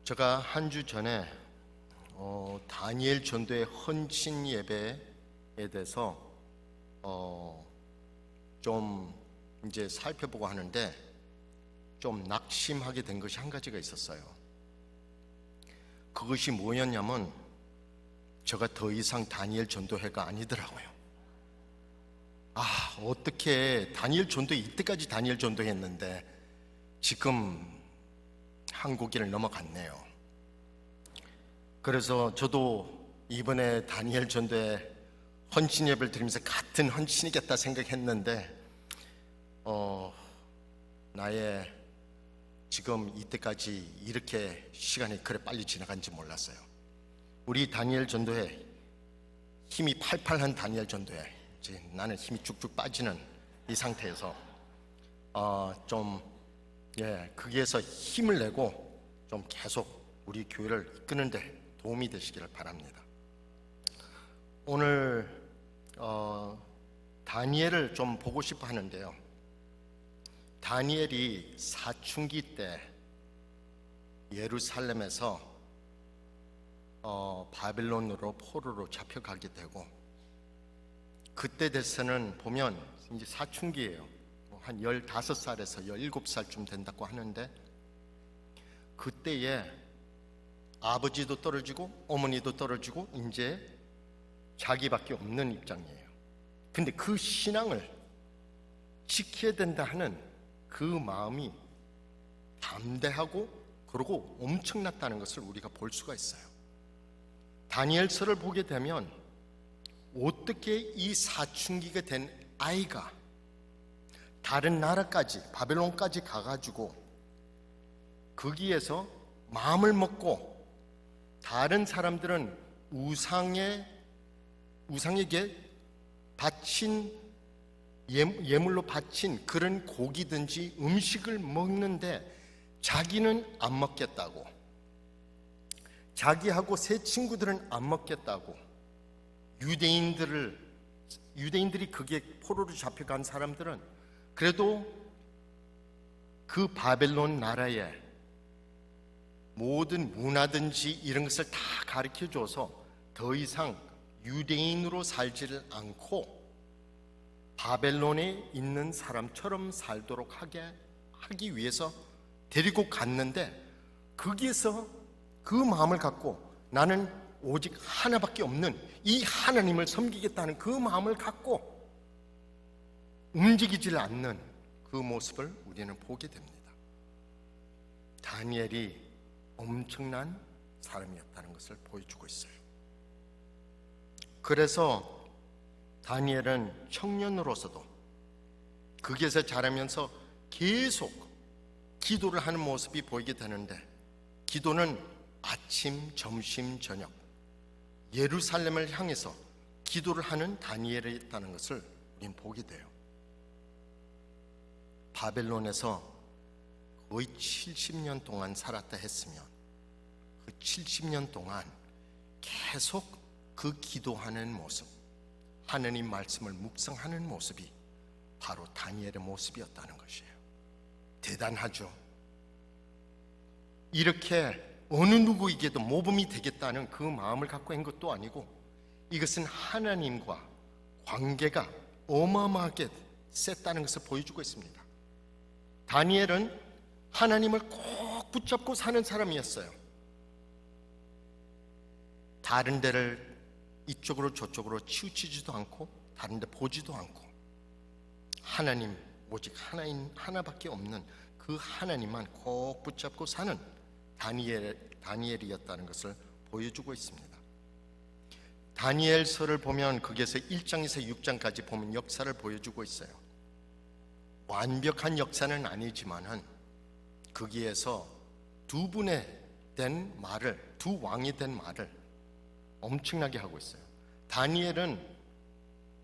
제가 한 주 전에 다니엘 전도의 헌신 예배에 대해서 좀 이제 살펴보고 하는데 좀 낙심하게 된 것이 한 가지가 있었어요. 그것이 뭐였냐면 제가 더 이상 다니엘 전도회가 아니더라고요. 어떻게 다니엘 전도 이때까지 다니엘 전도했는데 지금 한국인을 넘어갔네요. 그래서 저도 이번에 다니엘 전도에 헌신 예배를 드리면서 같은 헌신이겠다 생각했는데 나의 지금 이때까지 이렇게 시간이 그래 빨리 지나간지 몰랐어요. 우리 다니엘 전도회 힘이 팔팔한 다니엘 전도회, 이제 나는 힘이 쭉쭉 빠지는 이 상태에서 거기에서 힘을 내고 좀 계속 우리 교회를 이끄는데 도움이 되시기를 바랍니다. 오늘 다니엘을 좀 보고 싶어 하는데요. 다니엘이 사춘기 때 예루살렘에서 바벨론으로 포로로 잡혀가게 되고, 그때 돼서는 보면 이제 사춘기예요. 한 15살에서 17살쯤 된다고 하는데, 그때에 아버지도 떨어지고 어머니도 떨어지고 이제 자기밖에 없는 입장이에요. 근데 그 신앙을 지켜야 된다 하는 그 마음이 담대하고 그리고 엄청났다는 것을 우리가 볼 수가 있어요. 다니엘서를 보게 되면 어떻게 이 사춘기가 된 아이가 다른 나라까지 바벨론까지 가가지고 거기에서 마음을 먹고, 다른 사람들은 우상에게 바친 예물로 바친 그런 고기든지 음식을 먹는데 자기는 안 먹겠다고, 자기하고 새 친구들은 안 먹겠다고, 유대인들이 그게 포로로 잡혀간 사람들은 그래도 그 바벨론 나라에 모든 문화든지 이런 것을 다 가르쳐줘서 더 이상 유대인으로 살지를 않고 바벨론에 있는 사람처럼 살도록 하기 위해서 데리고 갔는데, 거기에서 그 마음을 갖고 나는 오직 하나밖에 없는 이 하나님을 섬기겠다는 그 마음을 갖고 움직이질 않는 그 모습을 우리는 보게 됩니다. 다니엘이 엄청난 사람이었다는 것을 보여주고 있어요. 그래서 다니엘은 청년으로서도 거기에서 자라면서 계속 기도를 하는 모습이 보이게 되는데, 기도는 아침, 점심, 저녁 예루살렘을 향해서 기도를 하는 다니엘이 있다는 것을 우리는 보게 돼요. 바벨론에서 거의 70년 동안 살았다 했으면 그 70년 동안 계속 그 기도하는 모습, 하느님 말씀을 묵상하는 모습이 바로 다니엘의 모습이었다는 것이에요. 대단하죠. 이렇게 어느 누구에게도 모범이 되겠다는 그 마음을 갖고 한 것도 아니고, 이것은 하나님과 관계가 어마어마하게 셌다는 것을 보여주고 있습니다. 다니엘은 하나님을 꼭 붙잡고 사는 사람이었어요. 다른 데를 이쪽으로 저쪽으로 치우치지도 않고 다른 데 보지도 않고, 하나님, 오직 하나밖에 없는 그 하나님만 꼭 붙잡고 사는 다니엘이었다는 것을 보여주고 있습니다. 다니엘서를 보면 거기에서 1장에서 6장까지 보면 역사를 보여주고 있어요. 완벽한 역사는 아니지만은 거기에서 두 왕이 된 말을 엄청나게 하고 있어요. 다니엘은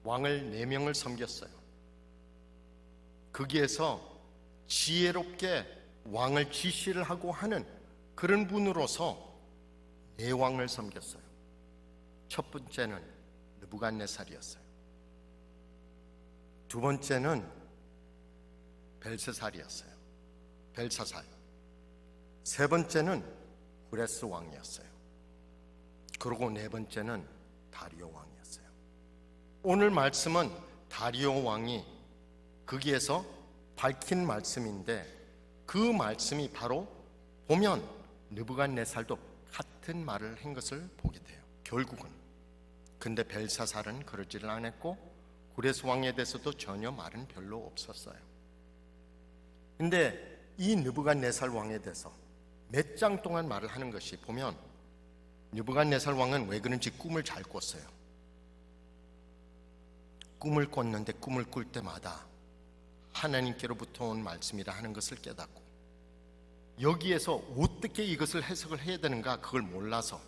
왕을 4명을 섬겼어요. 거기에서 지혜롭게 왕을 지시를 하고 하는 그런 분으로서 4왕을 섬겼어요. 첫 번째는 느부갓네살이었어요. 두 번째는 벨사살. 세 번째는 구레스 왕이었어요. 그리고 네 번째는 다리오 왕이었어요. 오늘 말씀은 다리오 왕이 거기에서 밝힌 말씀인데, 그 말씀이 바로 보면 느부갓네살도 같은 말을 한 것을 보게 돼요, 결국은. 근데 벨사살은 그러지를 않았고 구레스 왕에 대해서도 전혀 말은 별로 없었어요. 근데 이 느부갓네살 왕에 대해서 몇 장 동안 말을 하는 것이 보면, 느부갓네살 왕은 왜 그런지 꿈을 잘 꿨어요. 꿈을 꿨는데 꿈을 꿀 때마다 하나님께로부터 온 말씀이라 하는 것을 깨닫고, 여기에서 어떻게 이것을 해석을 해야 되는가 그걸 몰라서,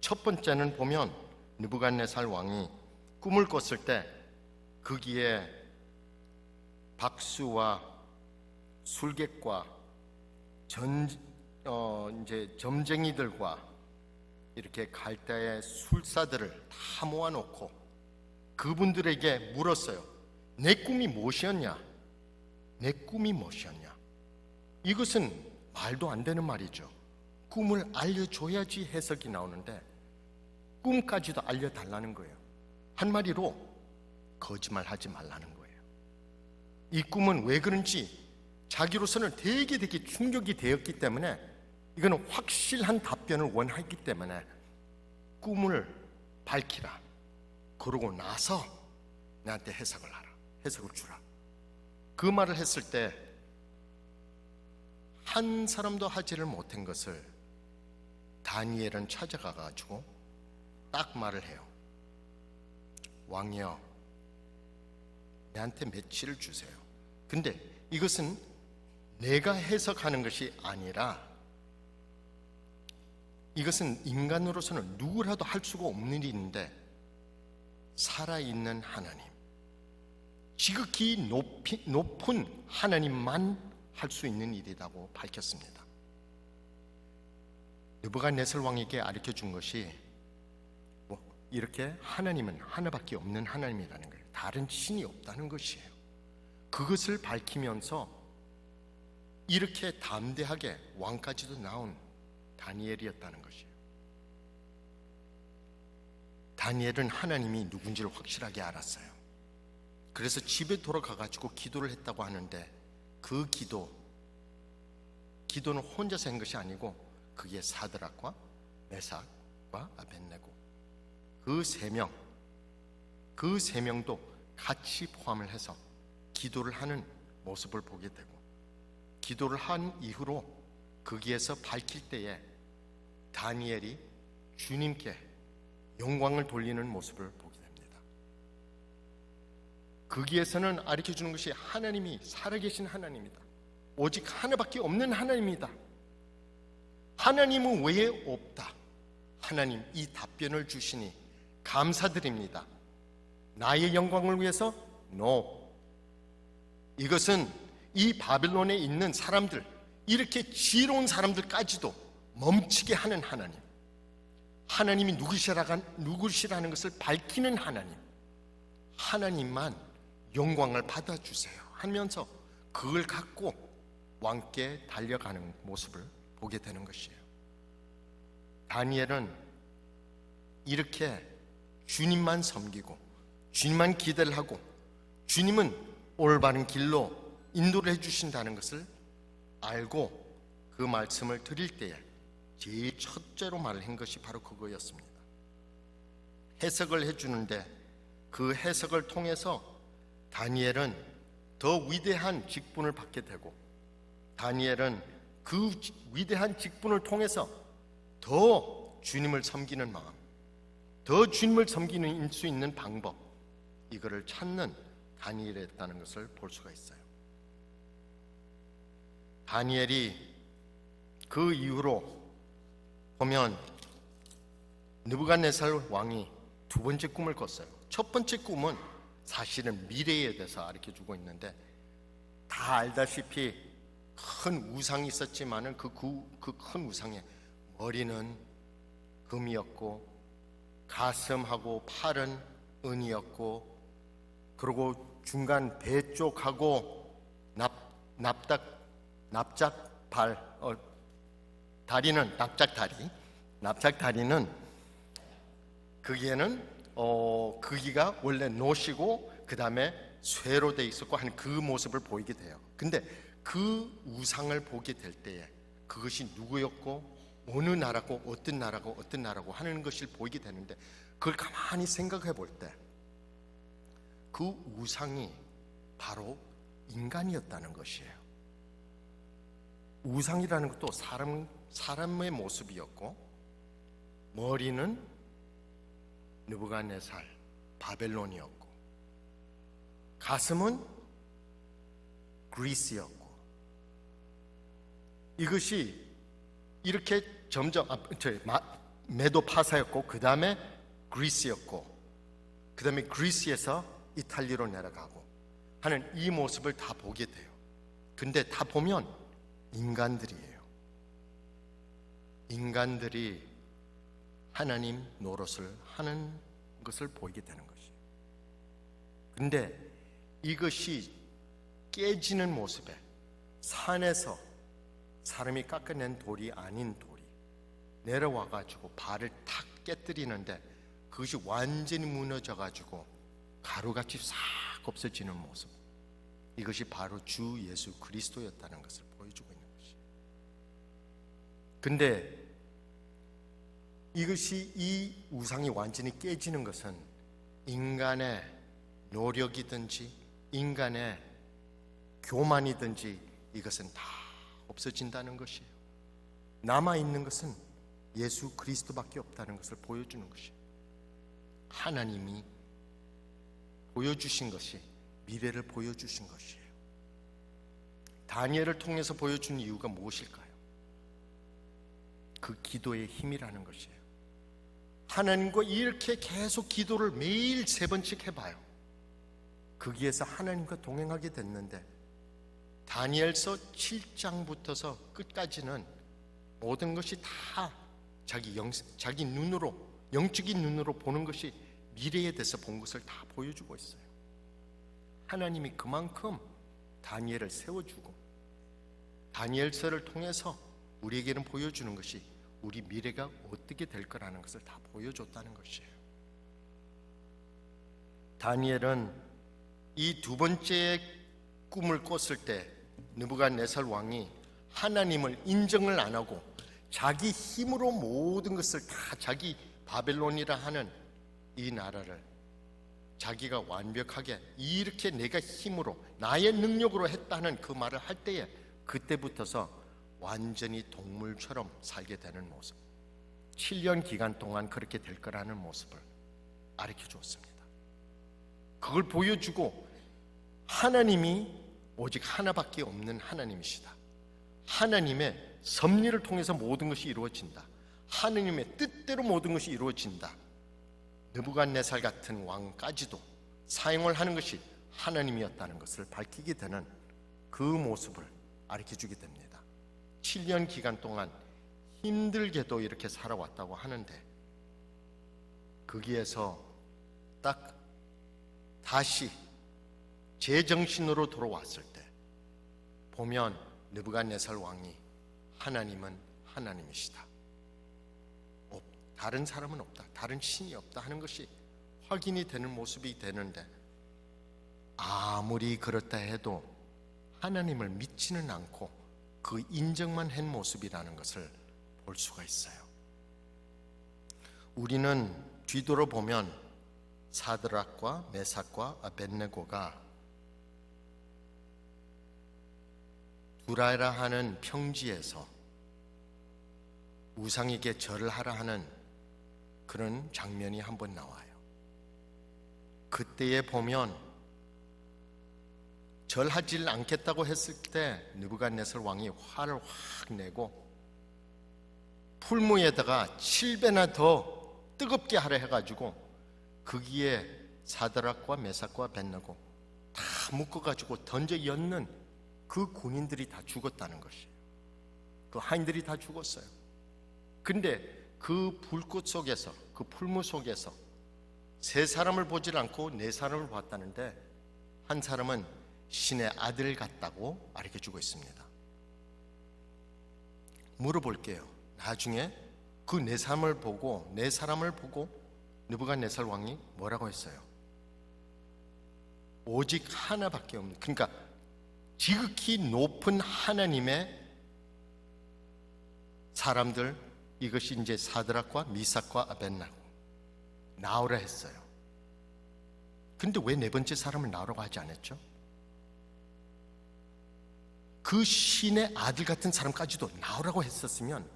첫 번째는 보면 느부갓네살 왕이 꿈을 꿨을 때 거기에 박수와 술객과 이제 점쟁이들과 이렇게 갈대의 술사들을 다 모아놓고 그분들에게 물었어요. 내 꿈이 무엇이었냐? 내 꿈이 무엇이었냐? 이것은 말도 안 되는 말이죠. 꿈을 알려줘야지 해석이 나오는데 꿈까지도 알려달라는 거예요. 한마디로 거짓말하지 말라는 거예요. 이 꿈은 왜 그런지 자기로서는 되게 충격이 되었기 때문에, 이거는 확실한 답변을 원하기 때문에 꿈을 밝히라. 그러고 나서 나한테 해석을 하라. 해석을 주라. 그 말을 했을 때 한 사람도 하지를 못한 것을 다니엘은 찾아가 가지고 딱 말을 해요. 왕이여, 내한테 며칠을 주세요. 근데 이것은 내가 해석하는 것이 아니라, 이것은 인간으로서는 누구라도 할 수가 없는 일인데, 살아있는 하나님, 지극히 높은 하나님만 할 수 있는 일이라고 밝혔습니다. 느부갓네살 왕에게 가르쳐 준 것이 이렇게 하나님은 하나밖에 없는 하나님이라는 거예요. 다른 신이 없다는 것이에요. 그것을 밝히면서 이렇게 담대하게 왕까지도 나온 다니엘이었다는 것이에요. 다니엘은 하나님이 누군지를 확실하게 알았어요. 그래서 집에 돌아가 가지고 기도를 했다고 하는데, 그 기도는 혼자서 한 것이 아니고 그게 사드락과 메삭과 아벳네고 그 세 명도 같이 포함을 해서 기도를 하는 모습을 보게 되고, 기도를 한 이후로 거기에서 밝힐 때에 다니엘이 주님께 영광을 돌리는 모습을 보게 됩니다. 거기에서는 가르쳐주는 것이 하나님이 살아계신 하나님이다. 오직 하나밖에 없는 하나님이다. 하나님은 왜 없다? 하나님, 이 답변을 주시니 감사드립니다. 나의 영광을 위해서? No. 이것은 이 바빌론에 있는 사람들, 이렇게 지혜로운 사람들까지도 멈추게 하는 하나님, 하나님이 누구시라는 것을 밝히는 하나님, 하나님만 영광을 받아주세요 하면서 그걸 갖고 왕께 달려가는 모습을 보게 되는 것이에요. 다니엘은 이렇게 주님만 섬기고 주님만 기대를 하고 주님은 올바른 길로 인도를 해주신다는 것을 알고 그 말씀을 드릴 때에 제일 첫째로 말한 것이 바로 그거였습니다. 해석을 해주는데 그 해석을 통해서 다니엘은 더 위대한 직분을 받게 되고, 다니엘은 그 위대한 직분을 통해서 더 주님을 섬기는 마음, 더 주님을 섬기는 수 있는 방법, 이거를 찾는 다니엘이었다는 것을 볼 수가 있어요. 다니엘이 그 이후로 보면 느부갓네살 왕이 두 번째 꿈을 꿨어요. 첫 번째 꿈은 사실은 미래에 대해서 가르쳐주고 있는데, 다 알다시피 큰 우상이 있었지만은 그 큰 우상의 머리는 금이었고 가슴하고 팔은 은이었고, 그리고 중간 배 쪽하고 납작발 다리는 납작다리는 거기에는 거기가 원래 노시고 그 다음에 쇠로 돼 있었고 하는 그 모습을 보이게 돼요. 근데 그 우상을 보게 될 때에 그것이 누구였고 어느 나라고 어떤 나라고 하는 것을 보이게 되는데, 그걸 가만히 생각해 볼 때 그 우상이 바로 인간이었다는 것이에요. 우상이라는 것도 사람의 모습이었고, 머리는 느부갓네살 바벨론이었고, 가슴은 그리스였고, 이것이 이렇게 점점 메도파사였고, 그 다음에 그리스였고, 그 다음에 그리스에서 이탈리아로 내려가고 하는 이 모습을 다 보게 돼요. 근데 다 보면 인간들이에요. 인간들이 하나님 노릇을 하는 것을 보이게 되는 것이에요. 근데 이것이 깨지는 모습에 산에서 사람이 깎아낸 돌이 아닌 돌이 내려와 가지고 발을 탁 깨뜨리는데 그것이 완전히 무너져 가지고 가루같이 싹 없어지는 모습, 이것이 바로 주 예수 그리스도였다는 것을 보여주고 있는 것이에요. 근데 이것이, 이 우상이 완전히 깨지는 것은 인간의 노력이든지 인간의 교만이든지 이것은 다 없어진다는 것이에요. 남아있는 것은 예수 그리스도밖에 없다는 것을 보여주는 것이에요. 하나님이 보여주신 것이, 미래를 보여주신 것이에요. 다니엘을 통해서 보여준 이유가 무엇일까요? 그 기도의 힘이라는 것이에요. 하나님과 이렇게 계속 기도를 매일 3번씩 해봐요. 거기에서 하나님과 동행하게 됐는데, 다니엘서 7장부터서 끝까지는 모든 것이 다 자기 눈으로, 영적인 눈으로 보는 것이 미래에 대해서 본 것을 다 보여주고 있어요. 하나님이 그만큼 다니엘을 세워주고 다니엘서를 통해서 우리에게는 보여주는 것이 우리 미래가 어떻게 될 거라는 것을 다 보여줬다는 것이에요. 다니엘은 이 2번째 꿈을 꿨을 때 느부갓네살 왕이 하나님을 인정을 안 하고 자기 힘으로 모든 것을 다, 자기 바벨론이라 하는 이 나라를 자기가 완벽하게 이렇게 내가 힘으로 나의 능력으로 했다는 그 말을 할 때에, 그때부터서 완전히 동물처럼 살게 되는 모습, 7년 기간 동안 그렇게 될 거라는 모습을 가르쳐 주었습니다. 그걸 보여주고, 하나님이 오직 하나밖에 없는 하나님이시다, 하나님의 섭리를 통해서 모든 것이 이루어진다, 하나님의 뜻대로 모든 것이 이루어진다, 느부갓네살 같은 왕까지도 사용을 하는 것이 하나님이었다는 것을 밝히게 되는 그 모습을 가르쳐주게 됩니다. 7년 기간 동안 힘들게도 이렇게 살아왔다고 하는데, 거기에서 딱 다시 제정신으로 돌아왔을 때 보면 느부갓네살 왕이 하나님은 하나님이시다, 다른 사람은 없다, 다른 신이 없다 하는 것이 확인이 되는 모습이 되는데, 아무리 그렇다 해도 하나님을 믿지는 않고 그 인정만 한 모습이라는 것을 볼 수가 있어요. 우리는 뒤돌아보면 사드락과 메삭과 아벳네고가 두라라 하는 평지에서 우상에게 절을 하라 하는 그런 장면이 한번 나와요. 그때에 보면 절하지 않겠다고 했을 때 느부갓네살 왕이 화를 확 내고 풀무에다가 7배나 더 뜨겁게 하려 해가지고 거기에 사드락과 메삭과 아벳네고 다 묶어가지고 던져 였는 그 군인들이 다 죽었다는 것이에요. 그 하인들이 다 죽었어요. 근데 그 불꽃 속에서, 그 풀무 속에서 3사람을 보질 않고 4사람을 봤다는데, 한 사람은 신의 아들 같다고 가르쳐주고 있습니다. 물어볼게요. 나중에 그 네 사람을 보고 느부갓네살 왕이 뭐라고 했어요? 오직 하나밖에 없는, 그러니까 지극히 높은 하나님의 사람들, 이것이 이제 사드락과 미삭과 아벳나고 나오라 했어요. 근데 왜 네 번째 사람을 나오라고 하지 않았죠? 그 신의 아들 같은 사람까지도 나오라고 했었으면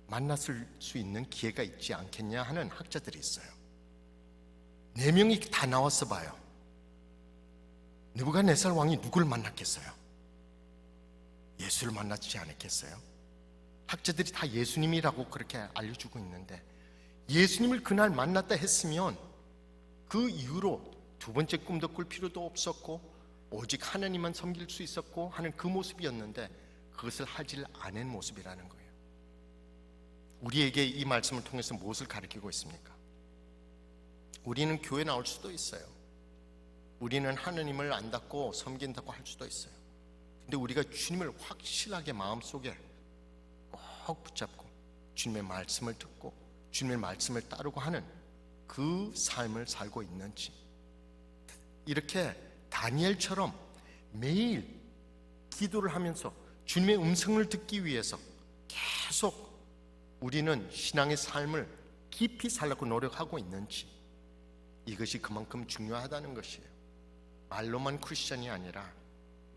만났을 수 있는 기회가 있지 않겠냐 하는 학자들이 있어요. 네 명이 다 나왔어 봐요. 느부갓네살 왕이 누굴 만났겠어요? 예수를 만났지 않았겠어요? 학자들이 다 예수님이라고 그렇게 알려주고 있는데, 예수님을 그날 만났다 했으면 그 이후로 두 번째 꿈도 꿀 필요도 없었고 오직 하나님만 섬길 수 있었고 하는 그 모습이었는데, 그것을 하질 않은 모습이라는 거예요. 우리에게 이 말씀을 통해서 무엇을 가르치고 있습니까? 우리는 교회 나올 수도 있어요. 우리는 하나님을 안다고 섬긴다고 할 수도 있어요. 근데 우리가 주님을 확실하게 마음속에 꼭 붙잡고 주님의 말씀을 듣고 주님의 말씀을 따르고 하는 그 삶을 살고 있는지, 이렇게 다니엘처럼 매일 기도를 하면서 주님의 음성을 듣기 위해서 계속 우리는 신앙의 삶을 깊이 살려고 노력하고 있는지, 이것이 그만큼 중요하다는 것이에요. 말로만 크리스천이 아니라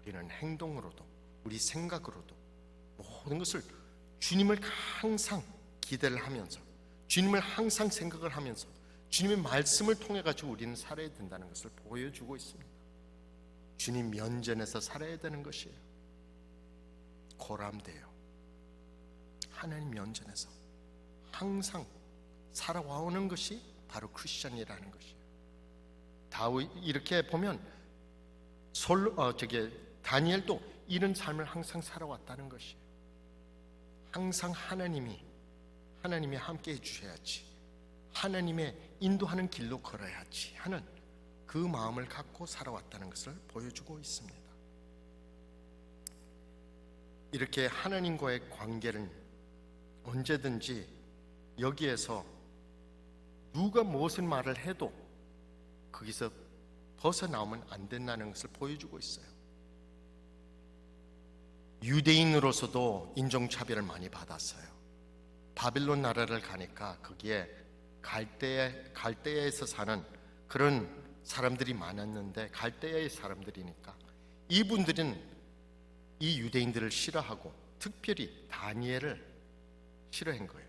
우리는 행동으로도, 우리 생각으로도 모든 것을 주님을 항상 기대를 하면서, 주님을 항상 생각을 하면서 주님의 말씀을 통해 가지고 우리는 살아야 된다는 것을 보여주고 있습니다. 주님 면전에서 살아야 되는 것이에요. 고람돼요. 하나님 면전에서 항상 살아와오는 것이 바로 크리스천이라는 것이에요. 다윗, 이렇게 보면 다니엘도 이런 삶을 항상 살아왔다는 것이에요. 항상 하나님이 함께 해주셔야지, 하나님의 인도하는 길로 걸어야지 하는 그 마음을 갖고 살아왔다는 것을 보여주고 있습니다. 이렇게 하나님과의 관계는 언제든지 여기에서 누가 무엇을 말을 해도 거기서 벗어나오면 안 된다는 것을 보여주고 있어요. 유대인으로서도 인종차별을 많이 받았어요. 바빌론 나라를 가니까 거기에 갈대아에서 사는 그런 사람들이 많았는데, 갈대아의 사람들이니까 이분들은 이 유대인들을 싫어하고 특별히 다니엘을 싫어한 거예요.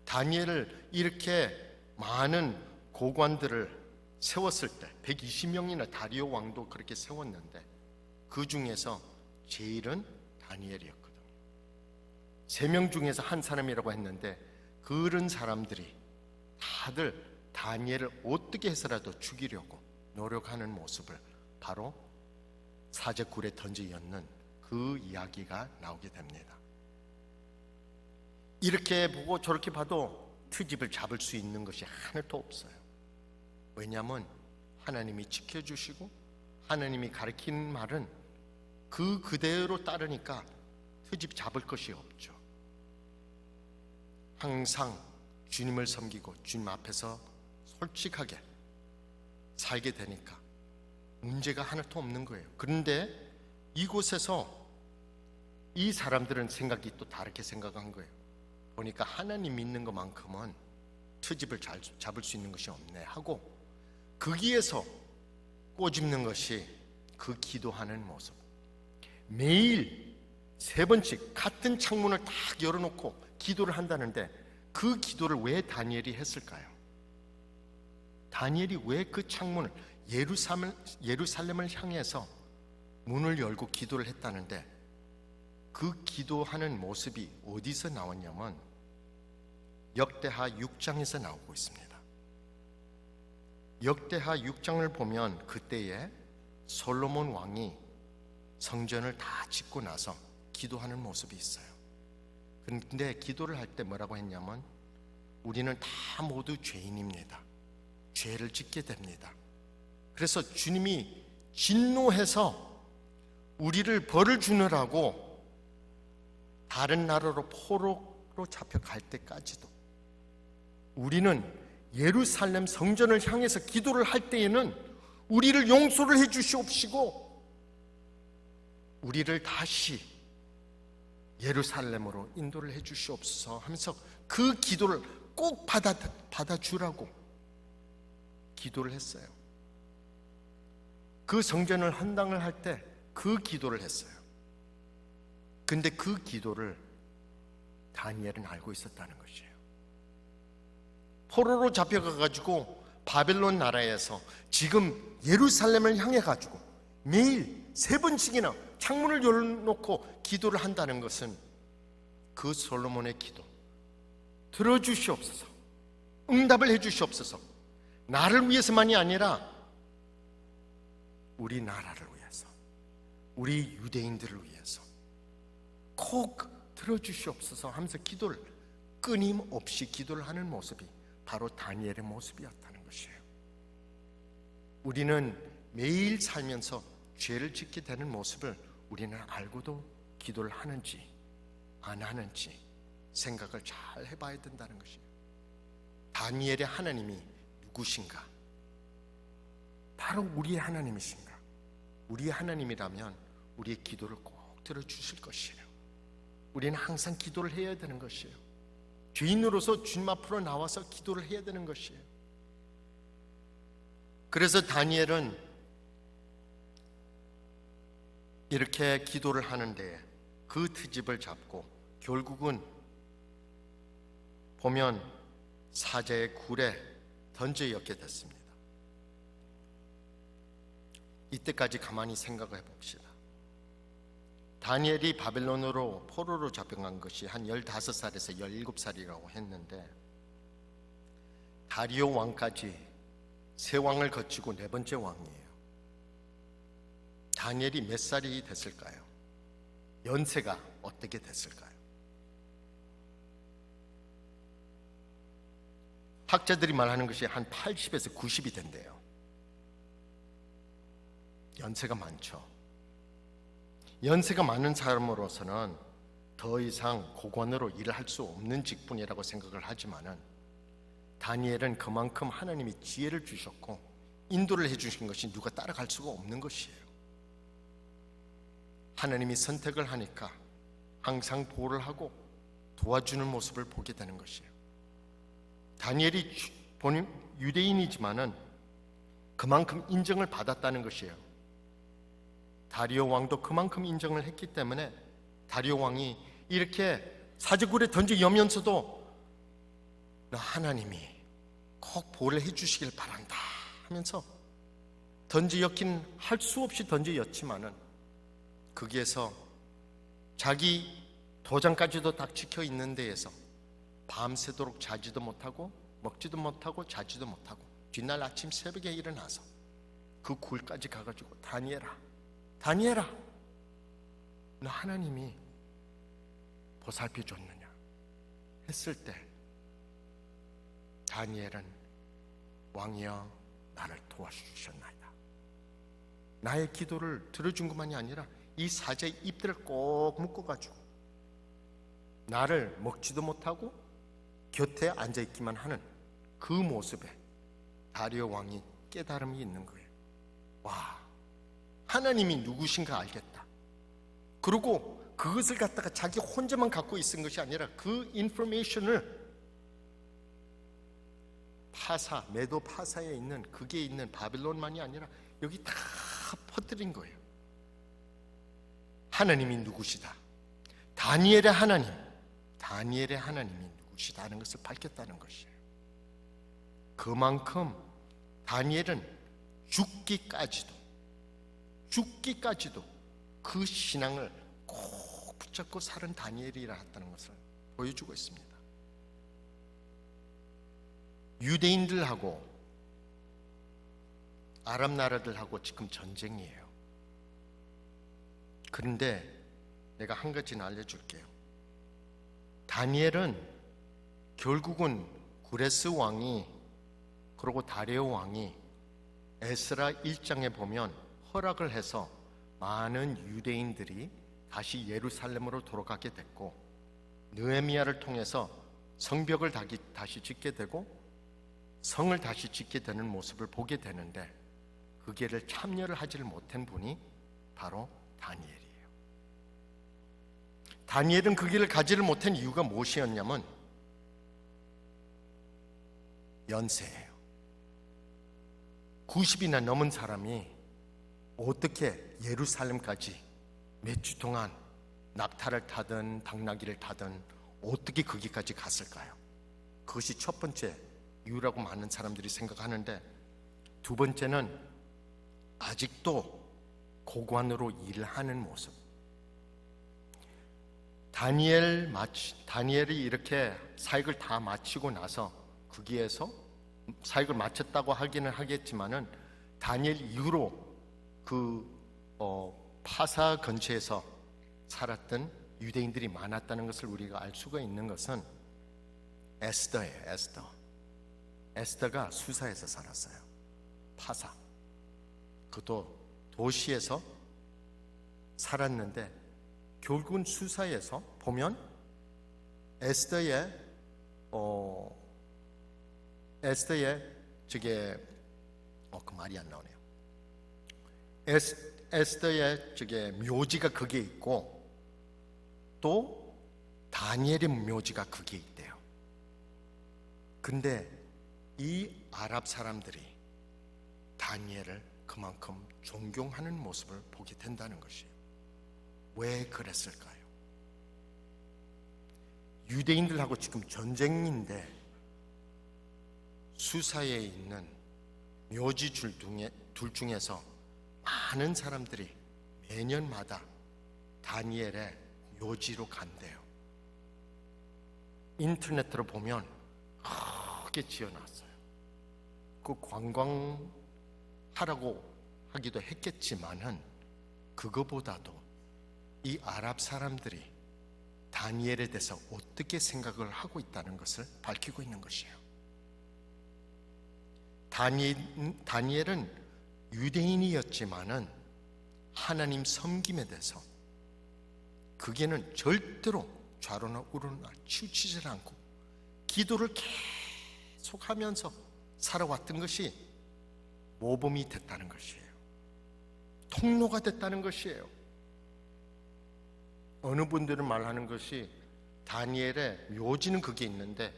다니엘을 이렇게 많은 고관들을 세웠을 때 120명이나 다리오 왕도 그렇게 세웠는데 그 중에서 제일은 다니엘이었거든요. 3명 중에서 한 사람이라고 했는데, 그런 사람들이 다들 다니엘을 어떻게 해서라도 죽이려고 노력하는 모습을 바로 사제굴에 던져였는 그 이야기가 나오게 됩니다. 이렇게 보고 저렇게 봐도 트집을 잡을 수 있는 것이 하나도 없어요. 왜냐하면 하나님이 지켜주시고 하나님이 가르치는 말은 그대로 따르니까 트집 잡을 것이 없죠. 항상 주님을 섬기고 주님 앞에서 솔직하게 살게 되니까 문제가 하나도 없는 거예요. 그런데 이곳에서 이 사람들은 생각이 또 다르게 생각한 거예요. 보니까 하나님 믿는 것만큼은 트집을 잡을 수 있는 것이 없네 하고, 거기에서 꼬집는 것이 그 기도하는 모습. 매일 3번씩 같은 창문을 딱 열어놓고 기도를 한다는데, 그 기도를 왜 다니엘이 했을까요? 다니엘이 왜 그 창문을 예루살렘을 향해서 문을 열고 기도를 했다는데, 그 기도하는 모습이 어디서 나왔냐면 역대하 6장에서 나오고 있습니다. 역대하 6장을 보면 그때에 솔로몬 왕이 성전을 다 짓고 나서 기도하는 모습이 있어요. 근데 기도를 할 때 뭐라고 했냐면, 우리는 다 모두 죄인입니다. 죄를 짓게 됩니다. 그래서 주님이 진노해서 우리를 벌을 주느라고 다른 나라로 포로로 포로로 잡혀갈 때까지도 우리는 예루살렘 성전을 향해서 기도를 할 때에는 우리를 용서를 해 주시옵시고 우리를 다시 예루살렘으로 인도를 해 주시옵소서 하면서 그 기도를 꼭 받아주라고 기도를 했어요. 그 성전을 헌당을 할 때 그 기도를 했어요. 근데 그 기도를 다니엘은 알고 있었다는 것이에요. 포로로 잡혀가가지고 바벨론 나라에서 지금 예루살렘을 향해 가지고 매일 3번씩이나 창문을 열어놓고 기도를 한다는 것은 그 솔로몬의 기도 들어주시옵소서, 응답을 해주시옵소서. 나를 위해서만이 아니라 우리 나라를 위해서, 우리 유대인들을 위해서 꼭 들어주시옵소서 하면서 기도를 끊임없이 기도를 하는 모습이 바로 다니엘의 모습이었다는 것이에요. 우리는 매일 살면서 죄를 짓게 되는 모습을 우리는 알고도 기도를 하는지 안 하는지 생각을 잘 해봐야 된다는 것이에요. 다니엘의 하나님이 누구신가? 바로 우리의 하나님이신가? 우리의 하나님이라면 우리의 기도를 꼭 들어주실 것이에요. 우리는 항상 기도를 해야 되는 것이에요. 죄인으로서 주님 앞으로 나와서 기도를 해야 되는 것이에요. 그래서 다니엘은 이렇게 기도를 하는데 그 트집을 잡고 결국은 보면 사자의 굴에 던져였게 됐습니다. 이때까지 가만히 생각해 봅시다. 다니엘이 바벨론으로 포로로 잡혀간 것이 한 15살에서 17살이라고 했는데 다리오 왕까지 3왕을 거치고 4번째 왕이에요. 다니엘이 몇 살이 됐을까요? 연세가 어떻게 됐을까요? 학자들이 말하는 것이 한 80에서 90이 된대요. 연세가 많죠. 연세가 많은 사람으로서는 더 이상 고관으로 일을 할 수 없는 직분이라고 생각을 하지만은 다니엘은 그만큼 하나님이 지혜를 주셨고 인도를 해주신 것이 누가 따라갈 수가 없는 것이에요. 하나님이 선택을 하니까 항상 보호를 하고 도와주는 모습을 보게 되는 것이에요. 다니엘이 본인 유대인이지만은 그만큼 인정을 받았다는 것이에요. 다리오 왕도 그만큼 인정을 했기 때문에 다리오 왕이 이렇게 사제굴에 던져 여면서도 나 하나님이 꼭 보호를 해주시길 바란다 하면서 던져 였긴 할 수 없이 던져 였지만은 거기에서 자기 도장까지도 딱 지켜 있는 데에서 밤새도록 자지도 못하고 먹지도 못하고 자지도 못하고 뒷날 아침 새벽에 일어나서 그 굴까지 가가지고 다니엘아, 너 하나님이 보살펴 줬느냐 했을 때 다니엘은 왕이여 나를 도와주셨나이다. 나의 기도를 들어준 것만이 아니라 이 사자의 입들을 꼭 묶어가지고 나를 먹지도 못하고 곁에 앉아있기만 하는 그 모습에 다리오 왕이 깨달음이 있는 거예요. 와, 하나님이 누구신가 알겠다. 그리고 그것을 갖다가 자기 혼자만 갖고 있은 것이 아니라 그 인포메이션을 메도 파사에 있는 그게 있는 바빌론만이 아니라 여기 다 퍼뜨린 거예요. 하나님이 누구시다. 다니엘의 하나님이 누구시다 하는 것을 밝혔다는 것이에요. 그만큼 다니엘은 죽기까지도 그 신앙을 꼭 붙잡고 사는 다니엘이라는 것을 보여주고 있습니다. 유대인들하고 아랍 나라들하고 지금 전쟁이에요. 그런데 내가 한 가지는 알려줄게요. 다니엘은 결국은 구레스 왕이 그리고 다리오 왕이 에스라 1장에 보면 허락을 해서 많은 유대인들이 다시 예루살렘으로 돌아가게 됐고 느헤미야를 통해서 성벽을 다시 짓게 되고 성을 다시 짓게 되는 모습을 보게 되는데, 그 길을 참여를 하지를 못한 분이 바로 다니엘이에요. 다니엘은 그 길을 가지를 못한 이유가 무엇이었냐면 연세예요. 90이나 넘은 사람이 어떻게 예루살렘까지 몇 주 동안 낙타를 타든 당나귀를 타든 어떻게 거기까지 갔을까요? 그것이 첫 번째 이유라고 많은 사람들이 생각하는데, 두 번째는 아직도 고관으로 일하는 모습. 다니엘이 이렇게 사역을 다 마치고 나서 거기에서 사역을 마쳤다고 하기는 하겠지만은, 다니엘 이후로 파사 근처에서 살았던 유대인들이 많았다는 것을 우리가 알 수가 있는 것은 에스더예요. 에스더가 수사에서 살았어요. 파사, 그도 도시에서 살았는데, 결국은 수사에서 보면 에스더의 그 말이 안 나오네요. 에스더의 묘지가 거기에 있고, 또 다니엘의 묘지가 거기에 있대요. 근데 이 아랍 사람들이 다니엘을 그만큼 존경하는 모습을 보게 된다는 것이에요. 왜 그랬을까요? 유대인들하고 지금 전쟁인데 수사에 있는 묘지줄 둘 중에서 많은 사람들이 매년마다 다니엘의 묘지로 간대요. 인터넷으로 보면 크게 지어놨어요. 그 관광하라고 하기도 했겠지만은, 그거보다도 이 아랍 사람들이 다니엘에 대해서 어떻게 생각을 하고 있다는 것을 밝히고 있는 것이에요. 다니엘은 유대인이었지만은 하나님 섬김에 대해서 그게는 절대로 좌로나 우로나 치우치지 않고 기도를 계속하면서 살아왔던 것이 모범이 됐다는 것이에요. 통로가 됐다는 것이에요. 어느 분들은 말하는 것이 다니엘의 묘지는 그게 있는데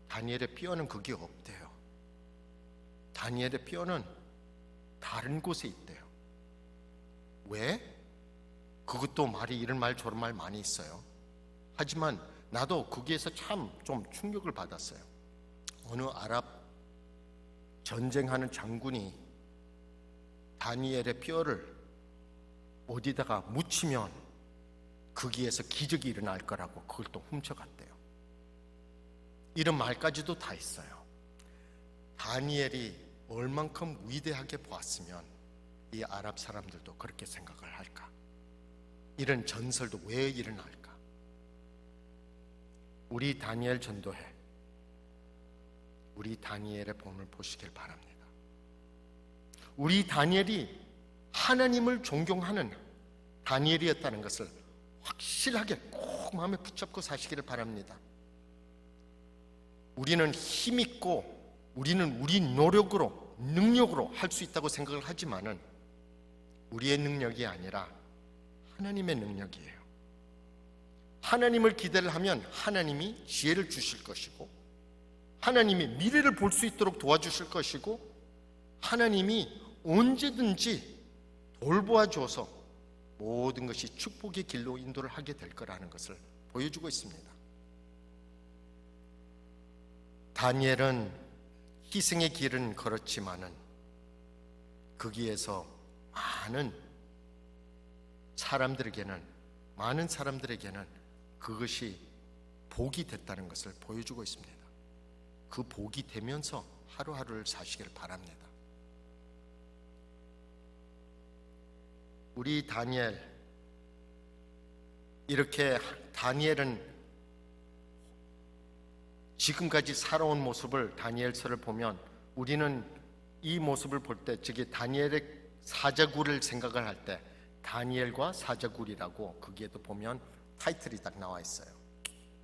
다니엘의 뼈는 그게 없대요. 다니엘의 뼈는 다른 곳에 있대요. 왜? 그것도 말이 이런 말 저런 말 많이 있어요. 하지만 나도 거기에서 참 좀 충격을 받았어요. 어느 아랍 전쟁하는 장군이 다니엘의 뼈를 어디다가 묻히면 거기에서 기적이 일어날 거라고 그걸 또 훔쳐갔대요. 이런 말까지도 다 있어요. 다니엘이 얼만큼 위대하게 보았으면 이 아랍 사람들도 그렇게 생각을 할까? 이런 전설도 왜 일어날까? 우리 다니엘 전도회, 우리 다니엘의 본을 보시길 바랍니다. 우리 다니엘이 하나님을 존경하는 다니엘이었다는 것을 확실하게 꼭 마음에 붙잡고 사시기를 바랍니다. 우리는 힘있고 우리는 우리 노력으로 능력으로 할 수 있다고 생각을 하지만은 우리의 능력이 아니라 하나님의 능력이에요. 하나님을 기대를 하면 하나님이 지혜를 주실 것이고, 하나님이 미래를 볼 수 있도록 도와주실 것이고, 하나님이 언제든지 돌보아 줘서 모든 것이 축복의 길로 인도를 하게 될 거라는 것을 보여주고 있습니다. 다니엘은 희생의 길은 걸었지만은 거기에서 많은 사람들에게는 그것이 복이 됐다는 것을 보여주고 있습니다. 그 복이 되면서 하루하루를 사시길 바랍니다. 우리 다니엘은 지금까지 살아온 모습을 다니엘서를 보면 우리는 이 모습을 볼 때, 즉 다니엘의 사자굴을 생각을 할 때 다니엘과 사자굴이라고 거기에도 보면 타이틀이 딱 나와 있어요.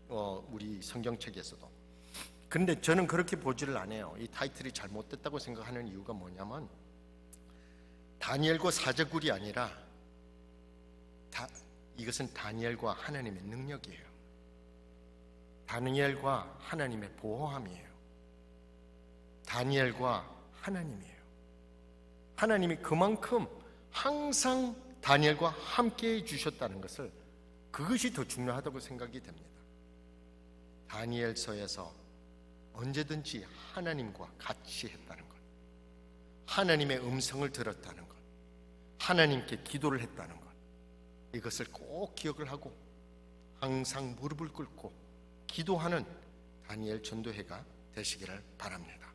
우리 성경책에서도. 그런데 저는 그렇게 보지를 않아요. 이 타이틀이 잘못됐다고 생각하는 이유가 뭐냐면 다니엘과 사제굴이 아니라 이것은 다니엘과 하나님의 능력이에요. 다니엘과 하나님의 보호함이에요. 다니엘과 하나님이에요. 하나님이 그만큼 항상 다니엘과 함께 해주셨다는 것을, 그것이 더 중요하다고 생각이 됩니다. 다니엘서에서 언제든지 하나님과 같이 했다는 것, 하나님의 음성을 들었다는 것, 하나님께 기도를 했다는 것, 이것을 꼭 기억을 하고 항상 무릎을 꿇고 기도하는 다니엘 전도회가 되시기를 바랍니다.